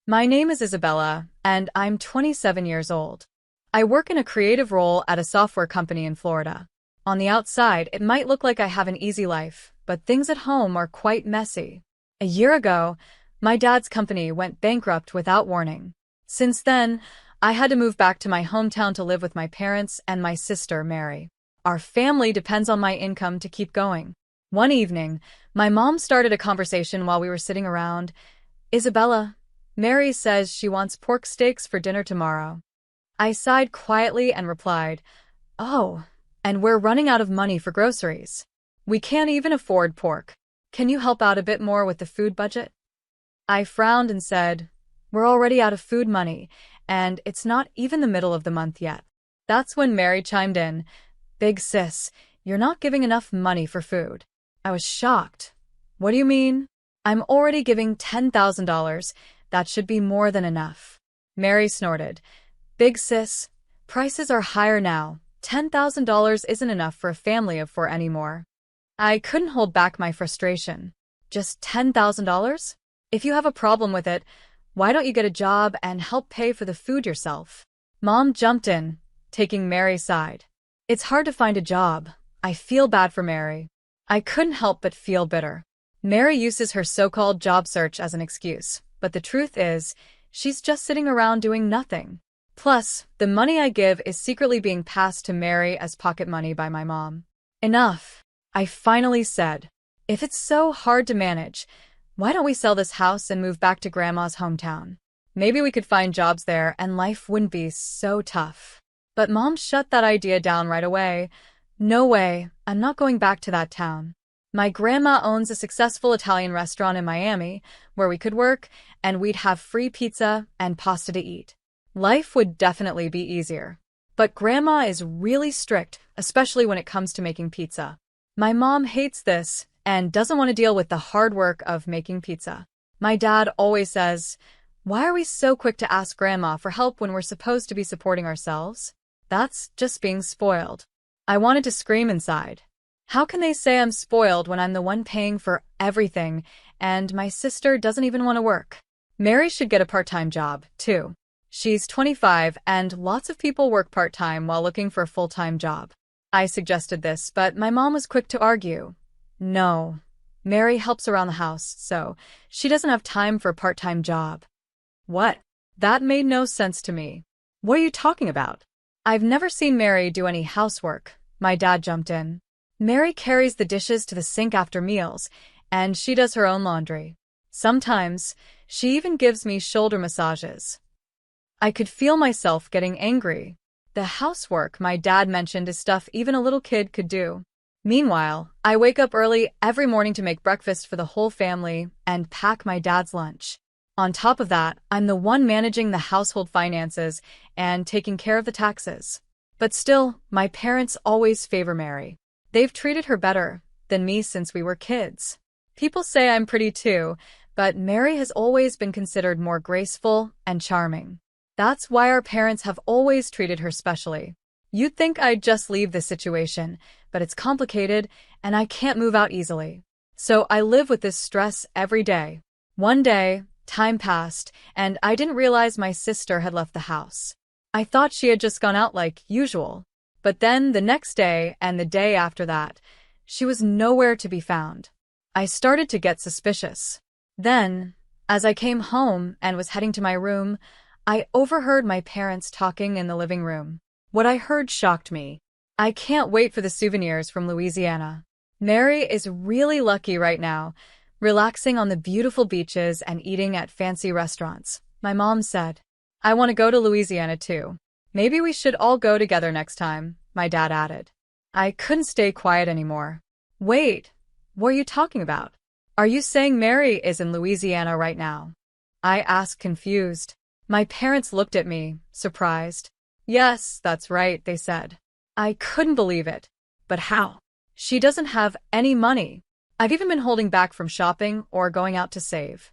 My name is Isabella, and I'm 27 years old. I work in a creative role at a software company in Florida. On the outside, it might look like I have an easy life, but things at home are quite messy. A year ago, my dad's company went bankrupt without warning. Since then, I had to move back to my hometown to live with my parents and my sister, Mary. Our family depends on my income to keep going. One evening, my mom started a conversation while we were sitting around. Isabella, Mary says she wants pork steaks for dinner tomorrow. I sighed quietly and replied, "Oh, and we're running out of money for groceries. We can't even afford pork. Can you help out a bit more with the food budget?" I frowned and said, "We're already out of food money, and it's not even the middle of the month yet." That's when Mary chimed in, "Big sis, you're not giving enough money for food." I was shocked. "What do you mean? I'm already giving $10,000. That should be more than enough." Mary snorted. "Big sis, prices are higher now. $10,000 isn't enough for a family of four anymore." I couldn't hold back my frustration. "Just $10,000? If you have a problem with it, why don't you get a job and help pay for the food yourself?" Mom jumped in, taking Mary's side. "It's hard to find a job. I feel bad for Mary." I couldn't help but feel bitter. Mary uses her so-called job search as an excuse, but the truth is, she's just sitting around doing nothing. Plus, the money I give is secretly being passed to Mary as pocket money by my mom. "Enough," I finally said. "If it's so hard to manage, why don't we sell this house and move back to Grandma's hometown? Maybe we could find jobs there and life wouldn't be so tough." But Mom shut that idea down right away. "No way, I'm not going back to that town. My grandma owns a successful Italian restaurant in Miami where we could work, and we'd have free pizza and pasta to eat. Life would definitely be easier. But Grandma is really strict, especially when it comes to making pizza. My mom hates this and doesn't want to deal with the hard work of making pizza. My dad always says, 'Why are we so quick to ask Grandma for help when we're supposed to be supporting ourselves?' That's just being spoiled." I wanted to scream inside. How can they say I'm spoiled when I'm the one paying for everything and my sister doesn't even want to work? Mary should get a part-time job, too. She's 25 and lots of people work part-time while looking for a full-time job. I suggested this, but my mom was quick to argue. "No, Mary helps around the house, so she doesn't have time for a part-time job." What? That made no sense to me. "What are you talking about?" "I've never seen Mary do any housework," my dad jumped in. "Mary carries the dishes to the sink after meals, and she does her own laundry. Sometimes, she even gives me shoulder massages." I could feel myself getting angry. The housework my dad mentioned is stuff even a little kid could do. Meanwhile, I wake up early every morning to make breakfast for the whole family and pack my dad's lunch. On top of that, I'm the one managing the household finances and taking care of the taxes. But still, my parents always favor Mary. They've treated her better than me since we were kids. People say I'm pretty too, but Mary has always been considered more graceful and charming. That's why our parents have always treated her specially. You'd think I'd just leave this situation, but it's complicated and I can't move out easily. So I live with this stress every day. One day, time passed, and I didn't realize my sister had left the house. I thought she had just gone out like usual. But then the next day and the day after that, she was nowhere to be found. I started to get suspicious. Then, as I came home and was heading to my room, I overheard my parents talking in the living room. What I heard shocked me. "I can't wait for the souvenirs from Louisiana. Mary is really lucky right now, relaxing on the beautiful beaches and eating at fancy restaurants," my mom said. "I want to go to Louisiana too. Maybe we should all go together next time," my dad added. I couldn't stay quiet anymore. "Wait, what are you talking about? Are you saying Mary is in Louisiana right now?" I asked, confused. My parents looked at me, surprised. "Yes, that's right," they said. I couldn't believe it. "But how? She doesn't have any money. I've even been holding back from shopping or going out to save."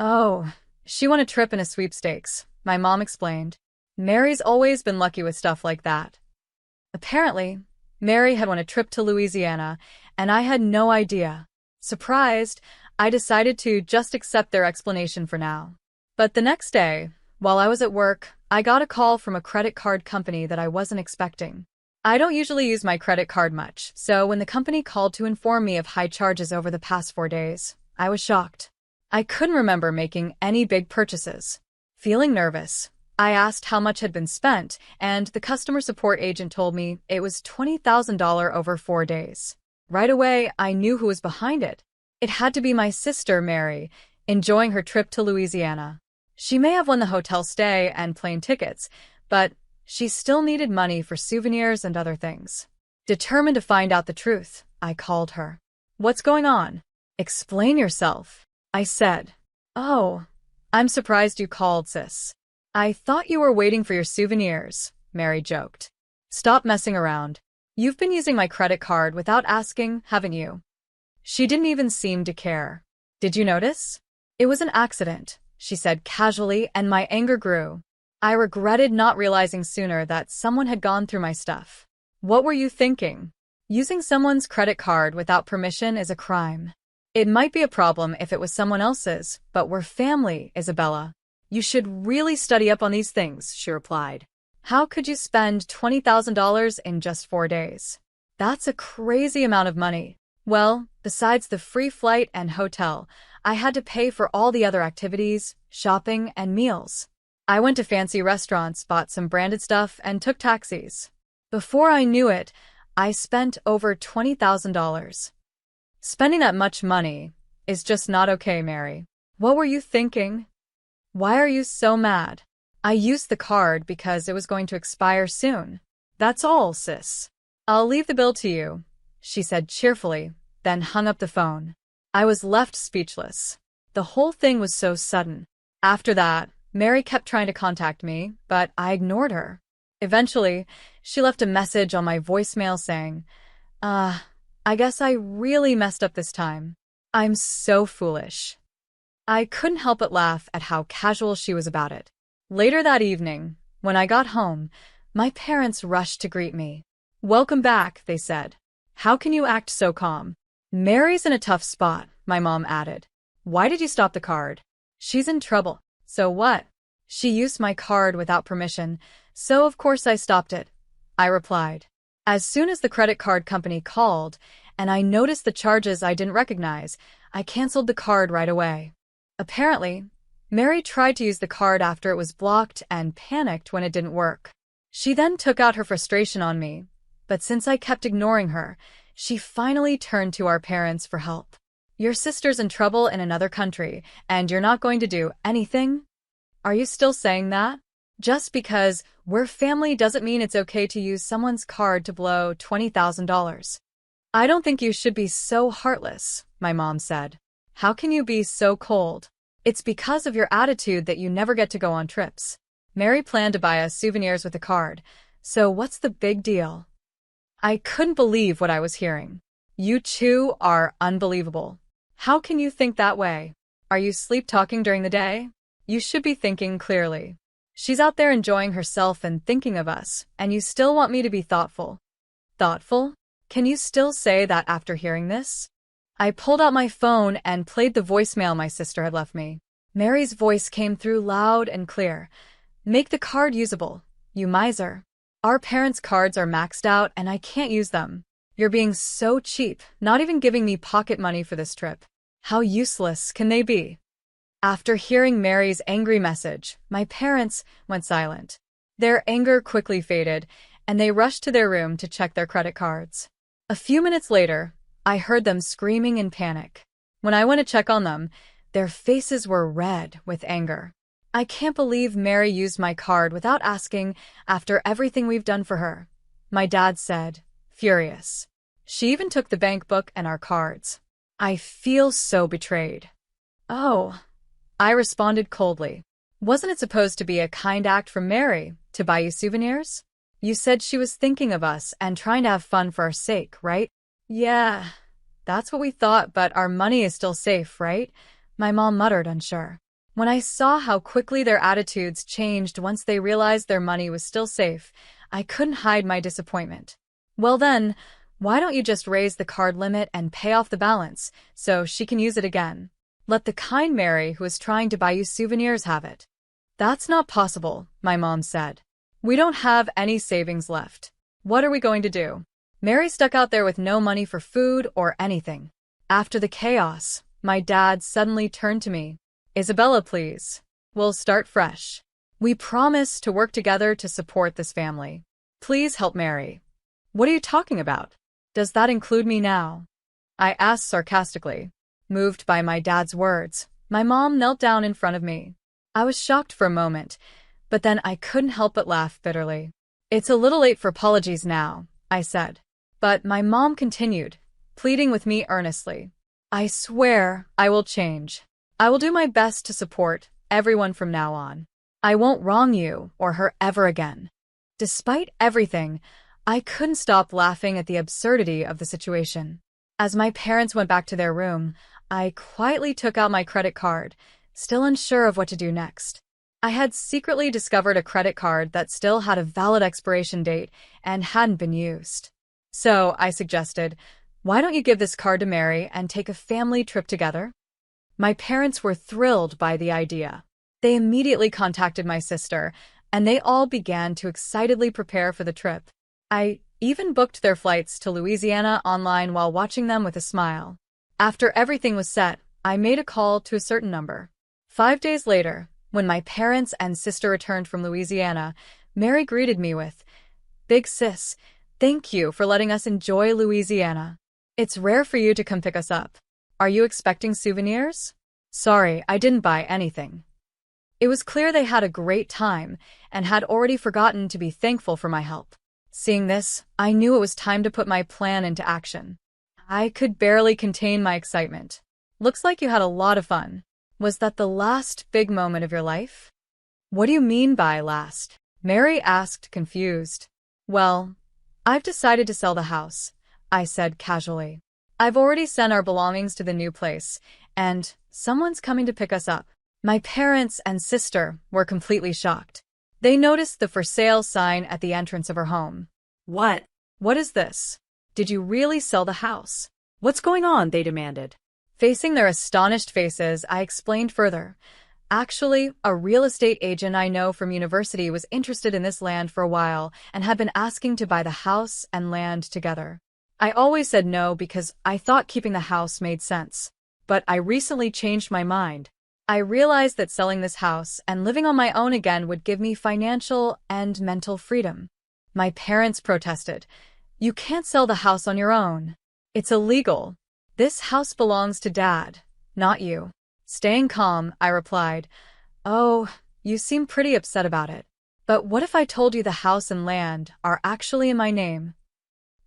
"Oh, she won a trip in a sweepstakes," my mom explained. "Mary's always been lucky with stuff like that." Apparently, Mary had won a trip to Louisiana, and I had no idea. Surprised, I decided to just accept their explanation for now. But the next day, while I was at work, I got a call from a credit card company that I wasn't expecting. I don't usually use my credit card much, so when the company called to inform me of high charges over the past 4 days, I was shocked. I couldn't remember making any big purchases. Feeling nervous, I asked how much had been spent, and the customer support agent told me it was $20,000 over 4 days. Right away, I knew who was behind it. It had to be my sister, Mary, enjoying her trip to Louisiana. She may have won the hotel stay and plane tickets, but she still needed money for souvenirs and other things. Determined to find out the truth, I called her. "What's going on? Explain yourself," I said. "Oh, I'm surprised you called, sis. I thought you were waiting for your souvenirs," Mary joked. "Stop messing around. You've been using my credit card without asking, haven't you?" She didn't even seem to care. "Did you notice?" "It was an accident," she said casually, and my anger grew. I regretted not realizing sooner that someone had gone through my stuff. What were you thinking? Using someone's credit card without permission is a crime. It might be a problem if it was someone else's, but we're family, Isabella. You should really study up on these things, she replied. How could you spend $20,000 in just 4 days? That's a crazy amount of money. Well, besides the free flight and hotel, I had to pay for all the other activities, shopping, and meals. I went to fancy restaurants, bought some branded stuff, and took taxis. Before I knew it, I spent over $20,000. Spending that much money is just not okay, Mary. What were you thinking? Why are you so mad? I used the card because it was going to expire soon. That's all, sis. I'll leave the bill to you, she said cheerfully, then hung up the phone. I was left speechless. The whole thing was so sudden. After that, Mary kept trying to contact me, but I ignored her. Eventually, she left a message on my voicemail saying, I guess I really messed up this time. I'm so foolish. I couldn't help but laugh at how casual she was about it. Later that evening, when I got home, my parents rushed to greet me. Welcome back, they said. How can you act so calm? Mary's in a tough spot, my mom added. Why did you stop the card? She's in trouble. So what? She used my card without permission, so of course I stopped it, I replied. As soon as the credit card company called, and I noticed the charges I didn't recognize, I canceled the card right away. Apparently, Mary tried to use the card after it was blocked and panicked when it didn't work. She then took out her frustration on me, but since I kept ignoring her, she finally turned to our parents for help. Your sister's in trouble in another country, and you're not going to do anything? Are you still saying that? Just because we're family doesn't mean it's okay to use someone's card to blow $20,000. I don't think you should be so heartless, my mom said. How can you be so cold? It's because of your attitude that you never get to go on trips. Mary planned to buy us souvenirs with the card, so what's the big deal? I couldn't believe what I was hearing. You two are unbelievable. How can you think that way? Are you sleep-talking during the day? You should be thinking clearly. She's out there enjoying herself and thinking of us, and you still want me to be thoughtful. Thoughtful? Can you still say that after hearing this? I pulled out my phone and played the voicemail my sister had left me. Mary's voice came through loud and clear. Make the card usable, you miser. Our parents' cards are maxed out and I can't use them. You're being so cheap, not even giving me pocket money for this trip. How useless can they be? After hearing Mary's angry message, my parents went silent. Their anger quickly faded, and they rushed to their room to check their credit cards. A few minutes later, I heard them screaming in panic. When I went to check on them, their faces were red with anger. I can't believe Mary used my card without asking after everything we've done for her, my dad said, furious. She even took the bank book and our cards. I feel so betrayed. Oh, I responded coldly. Wasn't it supposed to be a kind act from Mary to buy you souvenirs? You said she was thinking of us and trying to have fun for our sake, right? Yeah, that's what we thought, but our money is still safe, right? My mom muttered, unsure. When I saw how quickly their attitudes changed once they realized their money was still safe, I couldn't hide my disappointment. Well then, why don't you just raise the card limit and pay off the balance so she can use it again? Let the kind Mary who is trying to buy you souvenirs have it. That's not possible, my mom said. We don't have any savings left. What are we going to do? Mary stuck out there with no money for food or anything. After the chaos, my dad suddenly turned to me. Isabella, please. We'll start fresh. We promise to work together to support this family. Please help Mary. What are you talking about? Does that include me now? I asked sarcastically. Moved by my dad's words, my mom knelt down in front of me. I was shocked for a moment, but then I couldn't help but laugh bitterly. It's a little late for apologies now, I said. But my mom continued, pleading with me earnestly. I swear I will change. I will do my best to support everyone from now on. I won't wrong you or her ever again. Despite everything, I couldn't stop laughing at the absurdity of the situation. As my parents went back to their room, I quietly took out my credit card, still unsure of what to do next. I had secretly discovered a credit card that still had a valid expiration date and hadn't been used. So, I suggested, why don't you give this card to Mary and take a family trip together? My parents were thrilled by the idea. They immediately contacted my sister, and they all began to excitedly prepare for the trip. I even booked their flights to Louisiana online while watching them with a smile. After everything was set, I made a call to a certain number. 5 days later, when my parents and sister returned from Louisiana, Mary greeted me with, "Big sis, thank you for letting us enjoy Louisiana. It's rare for you to come pick us up. Are you expecting souvenirs?" Sorry, I didn't buy anything. It was clear they had a great time and had already forgotten to be thankful for my help. Seeing this, I knew it was time to put my plan into action. I could barely contain my excitement. Looks like you had a lot of fun. Was that the last big moment of your life? What do you mean by last? Mary asked, confused. Well, I've decided to sell the house, I said casually. I've already sent our belongings to the new place, and someone's coming to pick us up. My parents and sister were completely shocked. They noticed the for sale sign at the entrance of her home. What? What is this? Did you really sell the house? What's going on? They demanded. Facing their astonished faces, I explained further. Actually, a real estate agent I know from university was interested in this land for a while and had been asking to buy the house and land together. I always said no because I thought keeping the house made sense. But I recently changed my mind. I realized that selling this house and living on my own again would give me financial and mental freedom. My parents protested. You can't sell the house on your own. It's illegal. This house belongs to Dad, not you. Staying calm, I replied, Oh, you seem pretty upset about it. But what if I told you the house and land are actually in my name?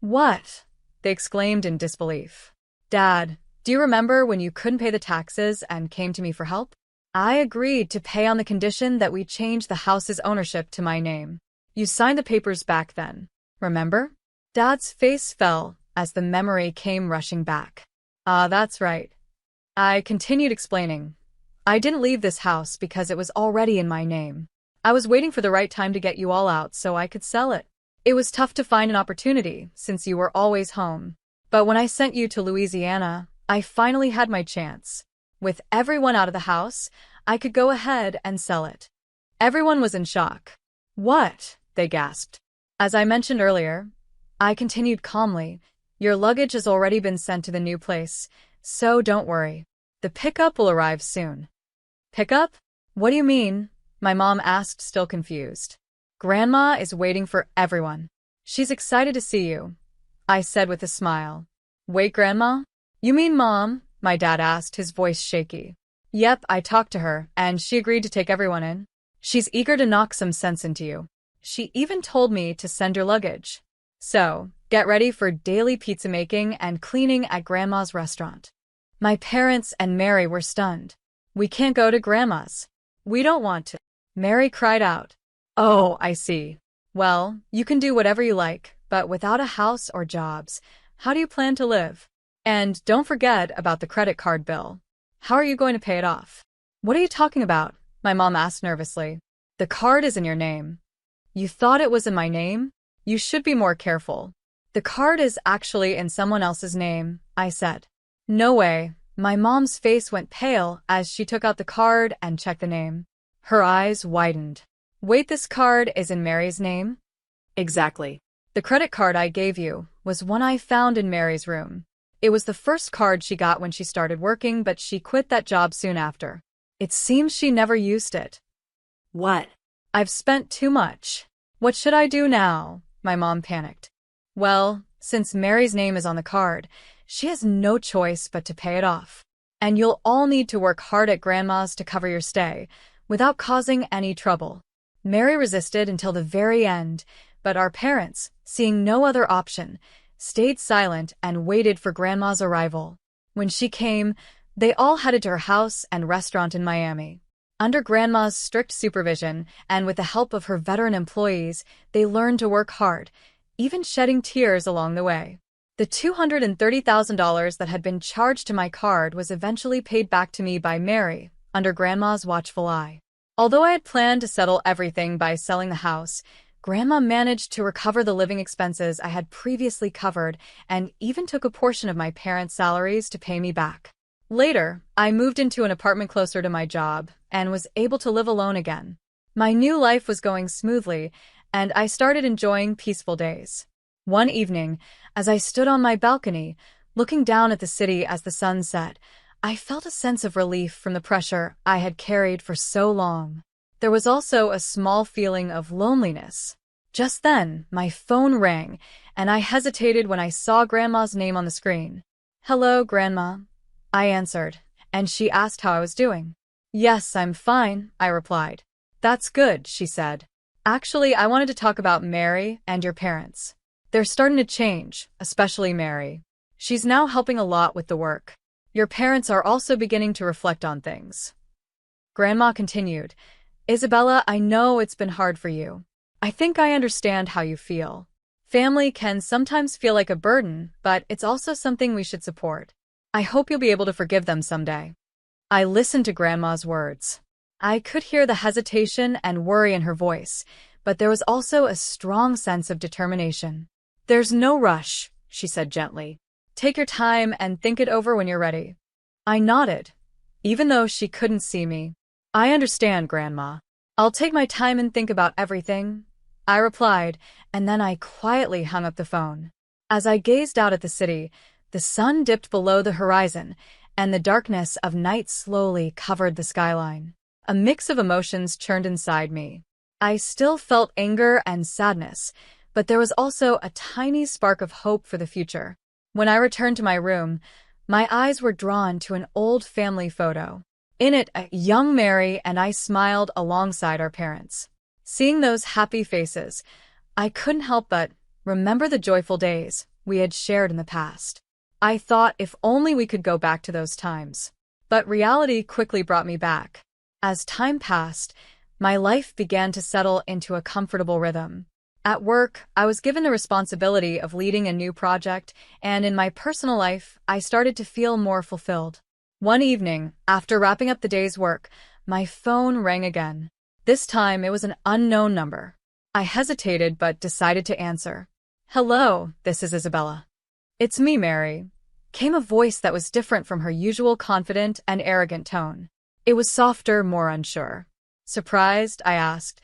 What? They exclaimed in disbelief. Dad, do you remember when you couldn't pay the taxes and came to me for help? I agreed to pay on the condition that we change the house's ownership to my name. You signed the papers back then, remember? Dad's face fell as the memory came rushing back. Ah, that's right. I continued explaining. I didn't leave this house because it was already in my name. I was waiting for the right time to get you all out so I could sell it. It was tough to find an opportunity since you were always home. But when I sent you to Louisiana, I finally had my chance. With everyone out of the house, I could go ahead and sell it. Everyone was in shock. What? They gasped. As I mentioned earlier, I continued calmly, your luggage has already been sent to the new place, so don't worry. The pickup will arrive soon. Pickup? What do you mean? My mom asked, still confused. Grandma is waiting for everyone. She's excited to see you, I said with a smile. Wait, Grandma? You mean Mom? My dad asked, his voice shaky. Yep, I talked to her, and she agreed to take everyone in. She's eager to knock some sense into you. She even told me to send your luggage. So, get ready for daily pizza making and cleaning at Grandma's restaurant. My parents and Mary were stunned. We can't go to Grandma's. We don't want to. Mary cried out. Oh, I see. Well, you can do whatever you like, but without a house or jobs, how do you plan to live? And don't forget about the credit card bill. How are you going to pay it off? What are you talking about? My mom asked nervously. The card is in your name. You thought it was in my name? You should be more careful. The card is actually in someone else's name, I said. No way. My mom's face went pale as she took out the card and checked the name. Her eyes widened. Wait, this card is in Mary's name? Exactly. The credit card I gave you was one I found in Mary's room. It was the first card she got when she started working, but she quit that job soon after. It seems she never used it. What? I've spent too much. What should I do now? My mom panicked. Well, since Mary's name is on the card, she has no choice but to pay it off. And you'll all need to work hard at Grandma's to cover your stay, without causing any trouble. Mary resisted until the very end, but our parents, seeing no other option, stayed silent and waited for Grandma's arrival. When she came, they all headed to her house and restaurant in Miami. Under Grandma's strict supervision, and with the help of her veteran employees, they learned to work hard, even shedding tears along the way. The $230,000 that had been charged to my card was eventually paid back to me by Mary, under Grandma's watchful eye. Although I had planned to settle everything by selling the house, Grandma managed to recover the living expenses I had previously covered and even took a portion of my parents' salaries to pay me back. Later, I moved into an apartment closer to my job and was able to live alone again. My new life was going smoothly, and I started enjoying peaceful days. One evening, as I stood on my balcony, looking down at the city as the sun set, I felt a sense of relief from the pressure I had carried for so long. There was also a small feeling of loneliness. Just then, my phone rang, and I hesitated when I saw Grandma's name on the screen. "Hello, Grandma," I answered, and she asked how I was doing. "Yes, I'm fine," I replied. "That's good," she said. "Actually, I wanted to talk about Mary and your parents. They're starting to change, especially Mary. She's now helping a lot with the work. Your parents are also beginning to reflect on things." Grandma continued, "Isabella, I know it's been hard for you. I think I understand how you feel. Family can sometimes feel like a burden, but it's also something we should support. I hope you'll be able to forgive them someday." I listened to Grandma's words. I could hear the hesitation and worry in her voice, but there was also a strong sense of determination. "There's no rush," she said gently. "Take your time and think it over when you're ready." I nodded, even though she couldn't see me. "I understand, Grandma. I'll take my time and think about everything," I replied, and then I quietly hung up the phone. As I gazed out at the city, the sun dipped below the horizon, and the darkness of night slowly covered the skyline. A mix of emotions churned inside me. I still felt anger and sadness, but there was also a tiny spark of hope for the future. When I returned to my room, my eyes were drawn to an old family photo. In it, a young Mary and I smiled alongside our parents. Seeing those happy faces, I couldn't help but remember the joyful days we had shared in the past. I thought if only we could go back to those times. But reality quickly brought me back. As time passed, my life began to settle into a comfortable rhythm. At work, I was given the responsibility of leading a new project, and in my personal life, I started to feel more fulfilled. One evening, after wrapping up the day's work, my phone rang again. This time, it was an unknown number. I hesitated but decided to answer. "Hello, this is Isabella." "It's me, Mary," came a voice that was different from her usual confident and arrogant tone. It was softer, more unsure. Surprised, I asked,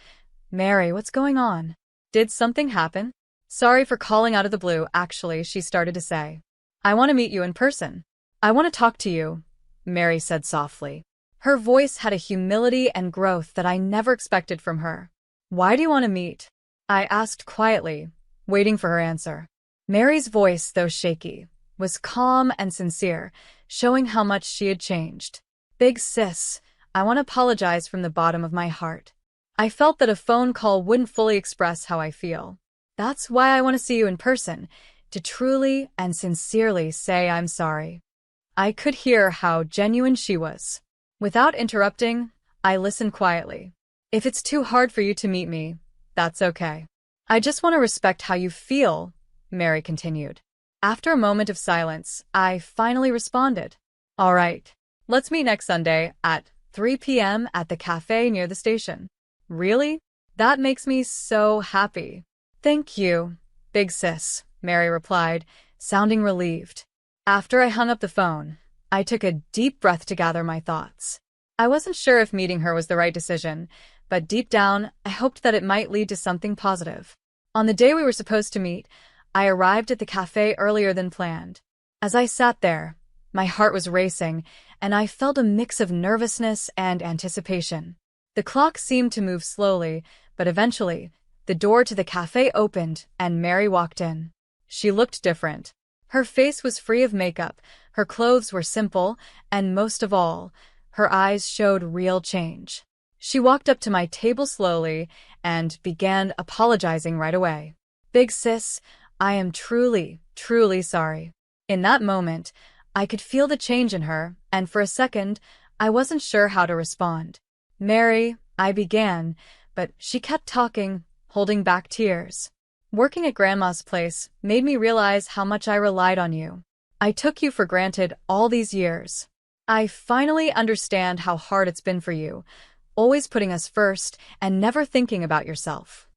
"Mary, what's going on? Did something happen?" "Sorry for calling out of the blue, actually," she started to say. "I want to meet you in person. I want to talk to you," Mary said softly. Her voice had a humility and growth that I never expected from her. "Why do you want to meet?" I asked quietly, waiting for her answer. Mary's voice, though shaky, was calm and sincere, showing how much she had changed. "Big sis, I want to apologize from the bottom of my heart. I felt that a phone call wouldn't fully express how I feel. That's why I want to see you in person, to truly and sincerely say I'm sorry." I could hear how genuine she was. Without interrupting, I listened quietly. "If it's too hard for you to meet me, that's okay. I just want to respect how you feel," Mary continued. After a moment of silence, I finally responded. "All right, let's meet next Sunday at 3 p.m. at the cafe near the station." "Really? That makes me so happy." "Thank you, big sis," Mary replied, sounding relieved. After I hung up the phone, I took a deep breath to gather my thoughts. I wasn't sure if meeting her was the right decision, but deep down, I hoped that it might lead to something positive. On the day we were supposed to meet, I arrived at the cafe earlier than planned. As I sat there, my heart was racing, and I felt a mix of nervousness and anticipation. The clock seemed to move slowly, but eventually, the door to the cafe opened and Mary walked in. She looked different. Her face was free of makeup, her clothes were simple, and most of all, her eyes showed real change. She walked up to my table slowly and began apologizing right away. "Big sis, I am truly, truly sorry." In that moment, I could feel the change in her, and for a second, I wasn't sure how to respond. "Mary," I began, but she kept talking, holding back tears. "Working at Grandma's place made me realize how much I relied on you. I took you for granted all these years. I finally understand how hard it's been for you, always putting us first and never thinking about yourself."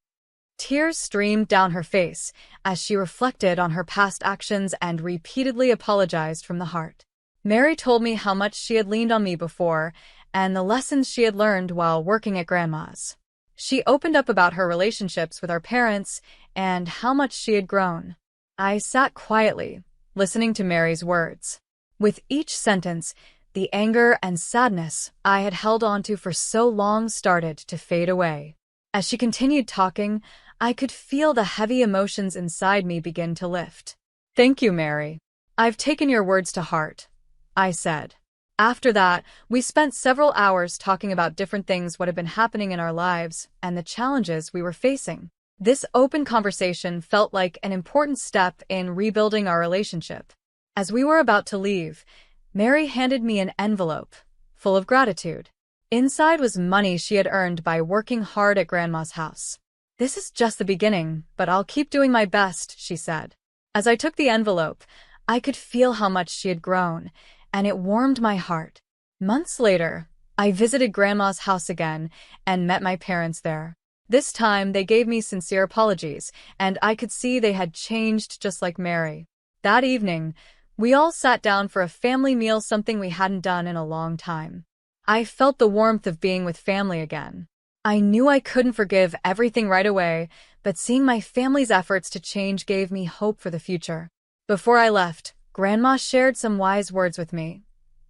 Tears streamed down her face as she reflected on her past actions and repeatedly apologized from the heart. Mary told me how much she had leaned on me before and the lessons she had learned while working at Grandma's. She opened up about her relationships with our parents and how much she had grown. I sat quietly, listening to Mary's words. With each sentence, the anger and sadness I had held onto for so long started to fade away. As she continued talking, I could feel the heavy emotions inside me begin to lift. "Thank you, Mary. I've taken your words to heart," I said. After that, we spent several hours talking about different things, what had been happening in our lives, and the challenges we were facing. This open conversation felt like an important step in rebuilding our relationship. As we were about to leave, Mary handed me an envelope full of gratitude. Inside was money she had earned by working hard at Grandma's house. "This is just the beginning, but I'll keep doing my best," she said. As I took the envelope, I could feel how much she had grown, and it warmed my heart. Months later, I visited Grandma's house again and met my parents there. This time, they gave me sincere apologies, and I could see they had changed just like Mary. That evening, we all sat down for a family meal, something we hadn't done in a long time. I felt the warmth of being with family again. I knew I couldn't forgive everything right away, but seeing my family's efforts to change gave me hope for the future. Before I left, Grandma shared some wise words with me.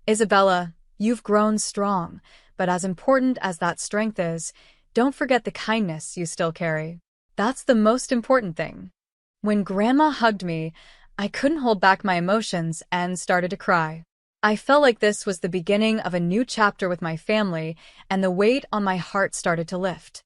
"Isabella, you've grown strong, but as important as that strength is, don't forget the kindness you still carry. That's the most important thing." When Grandma hugged me, I couldn't hold back my emotions and started to cry. I felt like this was the beginning of a new chapter with my family, and the weight on my heart started to lift.